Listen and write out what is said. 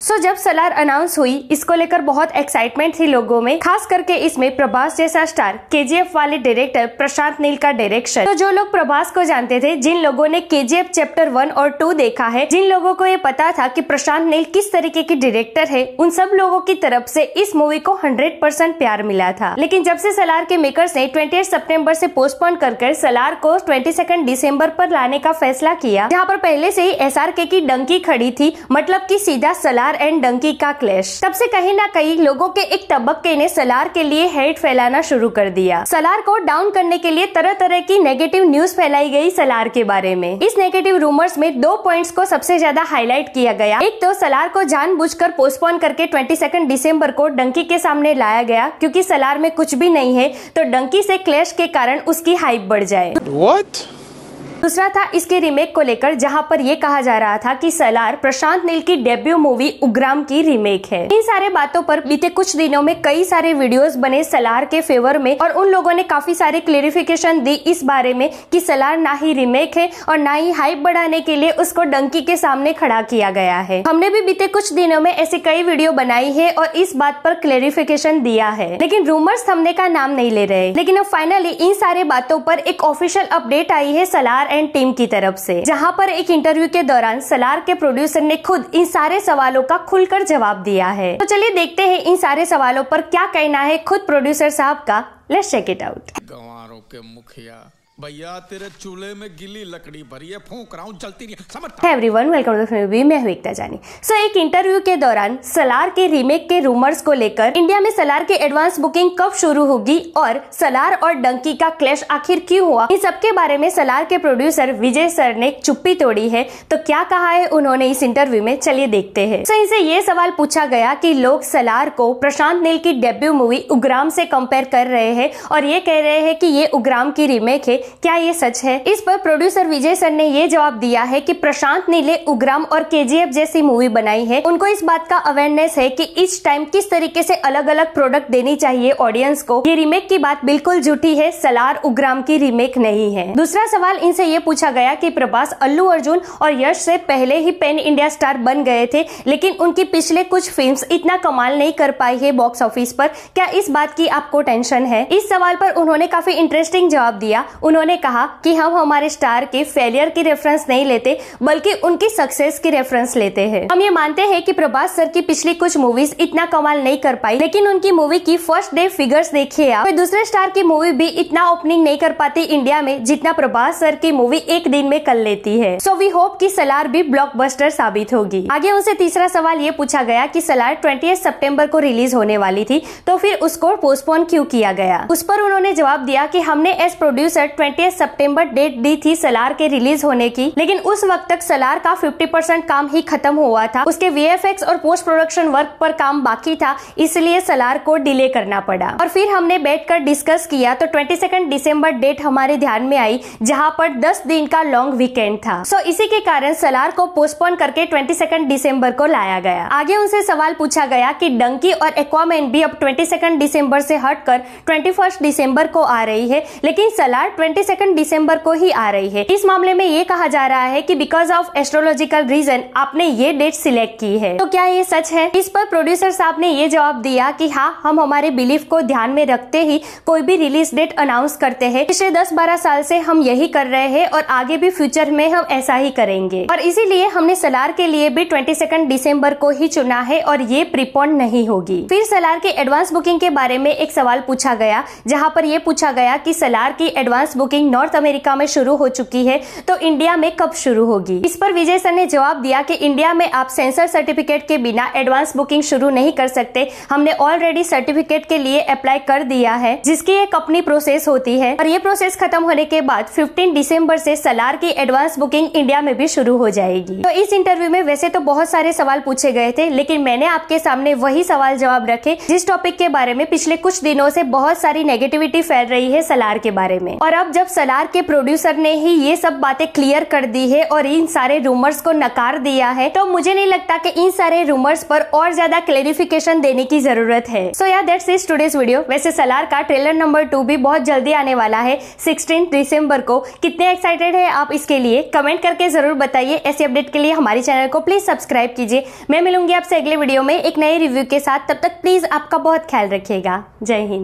सो जब सलार अनाउंस हुई, इसको लेकर बहुत एक्साइटमेंट थी लोगों में, खास करके इसमें प्रभास जैसा स्टार, केजीएफ वाले डायरेक्टर प्रशांत नील का डायरेक्शन। तो जो लोग प्रभास को जानते थे, जिन लोगों ने केजीएफ चैप्टर 1 और 2 देखा है, जिन लोगों को ये पता था कि प्रशांत नील किस तरीके की डायरेक्टर है, उन सब लोगों की तरफ से इस मूवी को 100% प्यार मिला था। लेकिन जब से सलार के मेकर्स ने 28 सितंबर से पोस्टपोन कर सलार को 22 दिसंबर पर लाने का फैसला किया, जहाँ पर पहले से ही एसआरके की डंकी खड़ी थी, मतलब कि सीधा सलार एंड डंकी का क्लैश। तब से कहीं ना कहीं लोगों के एक तबक्के ने सलार के लिए हेट फैलाना शुरू कर दिया। सलार को डाउन करने के लिए तरह तरह की नेगेटिव न्यूज फैलाई गई सलार के बारे में। इस नेगेटिव रूमर्स में 2 पॉइंट्स को सबसे ज्यादा हाईलाइट किया गया। एक तो सलार को जानबूझकर पोस्टपोन करके 22 दिसंबर को डंकी के सामने लाया गया, क्योंकि सलार में कुछ भी नहीं है तो डंकी से क्लैश के कारण उसकी हाइप बढ़ जाए। What? दूसरा था इसके रीमेक को लेकर, जहां पर यह कहा जा रहा था कि सलार प्रशांत नील की डेब्यू मूवी उग्राम की रीमेक है। इन सारे बातों पर बीते कुछ दिनों में कई सारे वीडियोस बने सलार के फेवर में, और उन लोगों ने काफी सारे क्लेरिफिकेशन दी इस बारे में कि सलार ना ही रीमेक है और ना ही हाइप बढ़ाने के लिए उसको डंकी के सामने खड़ा किया गया है। हमने भी बीते कुछ दिनों में ऐसे कई वीडियो बनाई है और इस बात पर क्लेरिफिकेशन दिया है, लेकिन रूमर्स थमने का नाम नहीं ले रहे। लेकिन अब फाइनली इन सारे बातों पर एक ऑफिशियल अपडेट आई है सलार एंड टीम की तरफ से, जहां पर एक इंटरव्यू के दौरान सलार के प्रोड्यूसर ने खुद इन सारे सवालों का खुलकर जवाब दिया है। तो चलिए देखते हैं इन सारे सवालों पर क्या कहना है खुद प्रोड्यूसर साहब का। Let's check it out. गंवारों के मुखिया भैया, तेरे चूल्हे में गिली लकड़ी भरी है, फूंक रहा हूं, जलती नहीं समझता। Everyone, welcome to the movie. मैं हूं एकता जानी। सो एक इंटरव्यू के दौरान सलार के रीमेक के रूमर्स को लेकर, इंडिया में सलार की एडवांस बुकिंग कब शुरू होगी और सलार और डंकी का क्लैश आखिर क्यों हुआ, इन सब के बारे में सलार के प्रोड्यूसर विजय सर ने चुप्पी तोड़ी है। तो क्या कहा है उन्होंने इस इंटरव्यू में, चलिए देखते हैं। सो इनसे ये सवाल पूछा गया कि लोग सलार को प्रशांत नील की डेब्यू मूवी उग्राम से कंपेयर कर रहे हैं और ये कह रहे हैं कि ये उग्राम की रीमेक है, क्या ये सच है? इस पर प्रोड्यूसर विजय सर ने ये जवाब दिया है कि प्रशांत नील ने उग्राम और केजीएफ जैसी मूवी बनाई है, उनको इस बात का अवेयरनेस है कि इस टाइम किस तरीके से अलग अलग प्रोडक्ट देनी चाहिए ऑडियंस को। ये रीमेक की बात बिल्कुल झूठी है, सलार उग्राम की रीमेक नहीं है। दूसरा सवाल इनसे ये पूछा गया कि प्रभास अल्लू अर्जुन और यश से पहले ही पैन इंडिया स्टार बन गए थे, लेकिन उनकी पिछले कुछ फिल्म्स इतना कमाल नहीं कर पाई है बॉक्स ऑफिस पर, क्या इस बात की आपको टेंशन है? इस सवाल पर उन्होंने काफी इंटरेस्टिंग जवाब दिया। उन्होंने कहा कि हम हमारे स्टार के फेलियर की रेफरेंस नहीं लेते, बल्कि उनकी सक्सेस की रेफरेंस लेते हैं। हम ये मानते हैं कि प्रभास सर की पिछली कुछ मूवीज इतना कमाल नहीं कर पाई, लेकिन उनकी मूवी की फर्स्ट डे फिगर्स देखिए आप, कोई दूसरे स्टार की मूवी भी इतना ओपनिंग नहीं कर पाती इंडिया में जितना प्रभास सर की मूवी एक दिन में कर लेती है। सो वी होप कि सलार भी ब्लॉकबस्टर साबित होगी। आगे उनसे तीसरा सवाल ये पूछा गया कि सलार 28 सितंबर को रिलीज होने वाली थी, तो फिर उसको पोस्टपोन क्यों किया गया? उस पर उन्होंने जवाब दिया कि हमने एज प्रोड्यूसर 28 सितंबर डेट दी थी सलार के रिलीज होने की, लेकिन उस वक्त तक सलार का 50% काम ही खत्म हुआ था, उसके वीएफएक्स और पोस्ट प्रोडक्शन वर्क पर काम बाकी था, इसलिए सलार को डिले करना पड़ा। और फिर हमने बैठकर डिस्कस किया तो 22 दिसंबर डेट हमारे ध्यान में आई, जहां पर 10 दिन का लॉन्ग वीकेंड था। सो इसी के कारण सलार को पोस्टपोन करके 22 दिसंबर को लाया गया। आगे उनसे सवाल पूछा गया कि डंकी और एक्वामैन भी अब 22 दिसंबर से हटकर 21 दिसंबर को आ रही है, लेकिन सलार 22 दिसंबर को ही आ रही है। इस मामले में ये कहा जा रहा है कि बिकॉज ऑफ एस्ट्रोलॉजिकल रीजन आपने ये डेट सिलेक्ट की है, तो क्या ये सच है? इस पर प्रोड्यूसर साहब ने ये जवाब दिया कि हाँ, हम हमारे बिलीफ को ध्यान में रखते ही कोई भी रिलीज डेट अनाउंस करते हैं। पिछले 10-12 साल से हम यही कर रहे हैं और आगे भी फ्यूचर में हम ऐसा ही करेंगे, और इसीलिए हमने सलार के लिए भी 22 दिसंबर को ही चुना है और ये प्रीपोन नहीं होगी। फिर सलार के एडवांस बुकिंग के बारे में एक सवाल पूछा गया, जहाँ पर ये पूछा गया कि सलार की एडवांस बुकिंग नॉर्थ अमेरिका में शुरू हो चुकी है, तो इंडिया में कब शुरू होगी? इस पर विजय सर ने जवाब दिया कि इंडिया में आप सेंसर सर्टिफिकेट के बिना एडवांस बुकिंग शुरू नहीं कर सकते। हमने ऑलरेडी सर्टिफिकेट के लिए अप्लाई कर दिया है, जिसकी एक अपनी प्रोसेस होती है, और ये प्रोसेस खत्म होने के बाद 15 दिसंबर से सलार की एडवांस बुकिंग इंडिया में भी शुरू हो जाएगी। तो इस इंटरव्यू में वैसे तो बहुत सारे सवाल पूछे गए थे, लेकिन मैंने आपके सामने वही सवाल जवाब रखे जिस टॉपिक के बारे में पिछले कुछ दिनों से बहुत सारी नेगेटिविटी फैल रही है सलार के बारे में। और अब जब सलार के प्रोड्यूसर ने ही ये सब बातें क्लियर कर दी है और इन सारे रूमर्स को नकार दिया है, तो मुझे नहीं लगता कि इन सारे रूमर्स पर और ज्यादा क्लेरिफिकेशन देने की जरूरत है। सो या दैट्स इट टुडेस वीडियो। वैसे सलार का ट्रेलर नंबर 2 भी बहुत जल्दी आने वाला है 16 दिसंबर को। कितने एक्साइटेड है आप इसके लिए कमेंट करके जरूर बताइए। ऐसे अपडेट के लिए हमारे चैनल को प्लीज सब्सक्राइब कीजिए। मैं मिलूंगी आपसे अगले वीडियो में एक नए रिव्यू के साथ। तब तक प्लीज आपका बहुत ख्याल रखिएगा। जय हिंद।